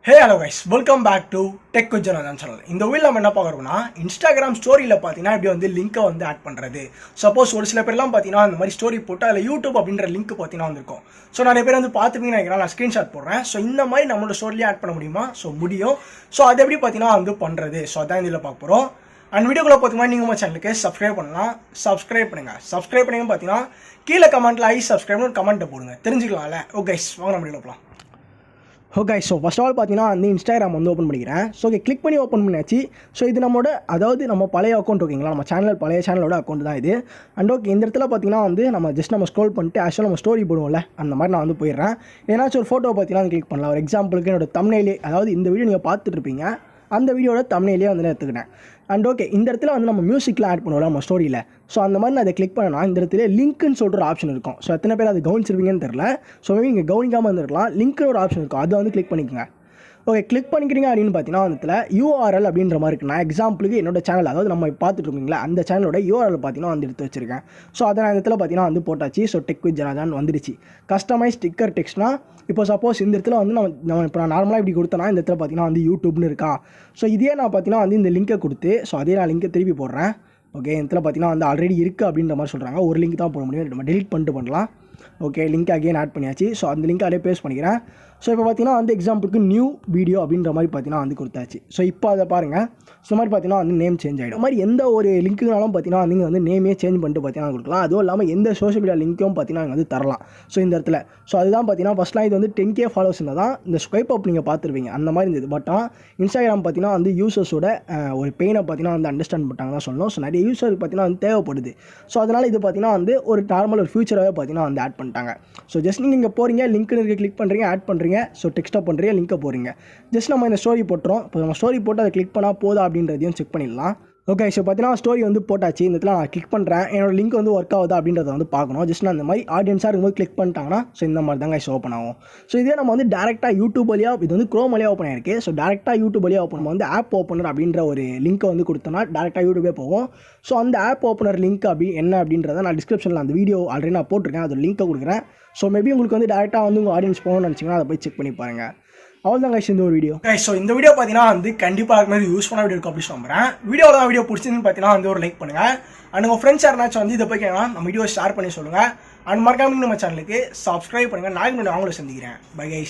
Hey hello guys, welcome back to Tech with Jana channel. இந்த வீடியோல நம்ம என்ன பார்க்கறோம்னா Instagram ஸ்டோரியில பாத்தீங்கன்னா இப்படி வந்து லிங்கை வந்து ஆட் பண்றது. சப்போஸ் ஒரு சில பேர்லாம் பாத்தீங்கன்னா அந்த மாதிரி ஸ்டோரி போட்டா அதுல YouTube அப்படிங்கற லிங்க் பாத்தீங்கன்னா வந்திருக்கும். சோ நிறைய பேர் வந்து பாத்துப்பீங்கன்னு நினைக்கிறேன். நான் ஸ்கிரீன்ஷாட் போடுறேன். சோ இந்த மாதிரி நம்மளோட ஸ்டோரியில ஆட் பண்ண முடியுமா? சோ முடியும். சோ அது எப்படி பாத்தீங்கன்னா வந்து பண்றது? சோ அதான் இதுல பார்க்க போறோம். அண்ட் வீடியோக்குள்ள பாத்தீங்கன்னா நீங்க நம்ம சேனலுக்கு சப்ஸ்கிரைப் பண்ணலாம். சப்ஸ்கிரைப் பண்ணுங்க. சப்ஸ்கிரைப் பண்ணீங்க பாத்தீங்கன்னா கீழ கமெண்ட்ல ஐ சப்ஸ்கிரைப்னு கமெண்ட் போடுங்க. தெரிஞ்சுக்கலாம்ல. ஓகே गाइस வாங்க நம்ம வீடியோல போலாம். ஓகே ஸோ ஃபஸ்ட் ஆல் பார்த்தீங்கன்னா வந்து இன்ஸ்டாகிராம் வந்து ஓப்பன் பண்ணிக்கிறேன். ஸோ ஓகே கிளிக் பண்ணி ஓப்பன் பண்ணியாச்சு. ஸோ இது நம்மளோட அதாவது நம்ம பழைய அக்கௌண்ட் ஓகேங்களா, நம்ம பழைய சேனலோட அக்கௌண்ட் தான் இது. அண்ட் ஓகே இந்த இடத்துல பார்த்தீங்கன்னா வந்து நம்ம ஸ்க்ரோல் பண்ணிட்டு ஆக்சுவலாக நம்ம ஸ்டோரி போடுவோம்ல அந்த மாதிரி நான் வந்து போயிடுறேன். ஏன்னாச்சும் ஒரு ஃபோட்டோ பார்த்தீங்கன்னா வந்து கிளிக் பண்ணலாம். ஒரு எக்ஸாம்பிளுக்கு என்னோட தம்ப்நெயிலே, அதாவது இந்த வீடியோ நீங்கள் பார்த்துட்டு இருப்பீங்க அந்த வீடியோட தம்ப்நெயிலே வந்து நான் எடுத்துக்கிட்டேன். அண்ட் ஓகே இந்த இடத்துல வந்து நம்ம மியூசிக்லாம் ஆட் பண்ணுவோம் நம்ம ஸ்டோரியில். ஸோ அந்த மாதிரி நான் அதை கிளிக் பண்ணேன்னா இந்த இடத்துல லிங்க்னு சொல்கிற ஒரு ஆப்ஷன் இருக்கும். ஸோ எத்தனை பேர் அது கவனிச்சிருவீங்கன்னு தெரில. ஸோ நீங்கள் கவனிக்காமல் இருந்திருக்கலாம். லிங்க்னு ஒரு ஆப்ஷன் இருக்கும், அதை வந்து கிளிக் பண்ணிக்கோங்க. ஓகே கிளிக் பண்ணிக்கிறீங்க அப்படின்னு பார்த்தீங்கன்னா அந்த யூஆர்எல் அப்படின்ற மாதிரி இருக்குது. நான் எக்ஸாம்பிளுக்கு என்னோட சேனல், அதாவது நம்ம பார்த்துட்டு இருக்கீங்களா அந்த சேனலோட யூஆர்எல் பார்த்தீங்கன்னா வந்து எடுத்து வச்சிருக்கேன். ஸோ அதை நான் இந்த இடத்துல பார்த்தீங்கன்னா வந்து போட்டாச்சு. ஸோ டெக் வித் ஜனாதான் வந்துடுச்சு. கஸ்டமைஸ் ஸ்டிக்கர் டெக்ஸ்ட்னா இப்போ சப்போஸ் இந்த இடத்துல வந்து நம்ம இப்போ நான் நார்மலாக இப்படி கொடுத்தேன்னா இந்த இடத்துல பார்த்தீங்கன்னா வந்து யூடியூப்னு இருக்கா. ஸோ இதே நான் பார்த்தீங்கன்னா வந்து இந்த லிங்கை கொடுத்து ஸோ அதே நான் லிங்கை திருப்பி போடுறேன். ஓகே இந்த இடத்துல பார்த்தீங்கன்னா வந்து ஆல்ரெடி இருக்குது அப்படின்ற மாதிரி சொல்கிறாங்க. ஒரு லிங்க் தான் போட முடியும், நம்ம டெலிட் பண்ணிட்டு பண்ணலாம். ஓகே லிங்க் அகைன் ஆட் பண்ணியாச்சு. ஸோ அந்த லிங்க் அப்படியே பேஸ்ட் பண்ணிக்கிறேன். ஸோ இப்போ பார்த்தீங்கன்னா வந்து எக்ஸாம்பிளுக்கு நியூ வீடியோ அப்படின்ற மாதிரி பார்த்தீங்கன்னா வந்து கொடுத்தாச்சு. ஸோ இப்போ அதை பாருங்கள். ஸோ மாதிரி பார்த்தீங்கன்னா வந்து நேம் சேஞ்ச் ஆகிடும். மாதிரி எந்த ஒரு லிங்க்குனாலும் பார்த்தீங்கன்னா நீங்கள் வந்து நேமே சேஞ்ச் பண்ணிட்டு பார்த்தீங்கன்னா கொடுக்கலாம். அதுவும் இல்லாமல் எந்த சோஷியல் மீடியா லிங்க்கும் பார்த்தீங்கன்னா நீங்கள் வந்து தரலாம். ஸோ இந்த இடத்துல ஸோ அதுதான் பார்த்தீங்கன்னா ஃபஸ்ட்லாம் இது வந்து 10K ஃபாலோவர்ஸ் இருந்தால் தான் இந்த ஸ்வைப் அப் நீங்கள் பார்த்துருவீங்க அந்த மாதிரி இருந்தது. பட் இன்ஸ்டாகிராம் பார்த்தீங்கன்னா வந்து யூசர்ஸோட ஒரு பெயினை பார்த்தீங்கன்னா வந்து அண்டர்ஸ்டாண்ட் பண்ணிட்டாங்க தான் சொல்லணும். ஸோ நிறைய யூசருக்கு பார்த்தீங்கன்னா வந்து தேவைப்படுது. ஸோ அதனால் இது பார்த்தீங்கன்னா வந்து ஒரு நார்மல் ஒரு ஃபியூச்சராகவே பார்த்தீங்கன்னா வந்து ஆட் பண்ணிட்டாங்க. ஸோ ஜஸ்ட் நீங்கள் இங்கே போகிறீங்க, லிங்க்னு இருக்க கிளிக் பண்ணுறீங்க, ஆட் பண்ணுறீங்க. ஸோ டெக்ஸ்ட்டாக பண்ணுறீங்க, லிங்கை போகிறீங்க. ஜஸ்ட் நம்ம இந்த ஸ்டோரி போட்டுறோம். இப்போ நம்ம ஸ்டோரி போட்டு அதை கிளிக் பண்ணால் போதா அப்படின்றதையும் செக் பண்ணிடலாம். ஓகே ஸோ பார்த்தீங்கன்னா ஸ்டோரி வந்து போட்டாச்சு. இந்த இடத்துல நான் கிளிக் பண்ணுறேன், என்னோட லிங்க் வந்து ஒர்க் ஆகுதா அப்படின்றத வந்து பார்க்கணும். ஜஸ்ட் நான் இந்த மாதிரி ஆடியன்ஸாக இருக்கும்போது கிளிக் பண்ணிட்டாங்கன்னா ஸோ இந்த மாதிரி தாங்க ஷோ ஓப்பன் ஆகும். ஸோ இதே நம்ம வந்து டேரெக்டாக யூடியூப் வழியாக, இது வந்து க்ரோம் வழியாக ஓப்பன் ஆயிருக்கு. ஸோ டேரெக்டாக யூடியூப் வழியாக ஓப்பன் வந்து ஆப் ஓப்பனர் அப்படின்ற ஒரு லிங்க்கை வந்து கொடுத்தோன்னா டேரெக்டாக யூடியூபே போகும். ஸோ அந்த ஆப் ஓப்பனர் லிங்க் என்ன அப்படின்றத நான் டிஸ்கிரிப்ஷனில் அந்த வீடியோ ஆல்ரெடி நான் போட்டிருக்கேன், அதோட லிங்க்கை கொடுக்குறேன். ஸோ மேபி உங்களுக்கு வந்து டேரெக்டாக வந்து உங்கள் ஆடியன்ஸ் போகணும்னு நினச்சிங்கன்னா அதை போய் செக் பண்ணி பாருங்கள். அவ்வளோதான் கைஸ் இந்த ஒரு வீடியோ. ஸோ இந்த வீடியோ பார்த்தீங்கன்னா வந்து கண்டிப்பாக மாதிரி யூஸ்ஃபுல்லான வீடியோ இருக்கும் அப்படின்னு சொல்கிறேன். வீடியோ பிடிச்சிருந்து பார்த்தீங்கன்னா வந்து ஒரு லைக் பண்ணுங்கள். அண்ட் உங்கள் ஃப்ரெண்ட்ஸ் யாருனாச்சும் வந்து இதை போய் கேட்கலாம், நம்ம வீடியோ ஷேர் பண்ணி சொல்லுங்கள். அண்ட் மறக்காம நம்ம சேனலுக்கு சப்ஸ்கிரைப் பண்ணுங்கள். நான் அவங்கள சந்திக்கிறேன். Bye guys.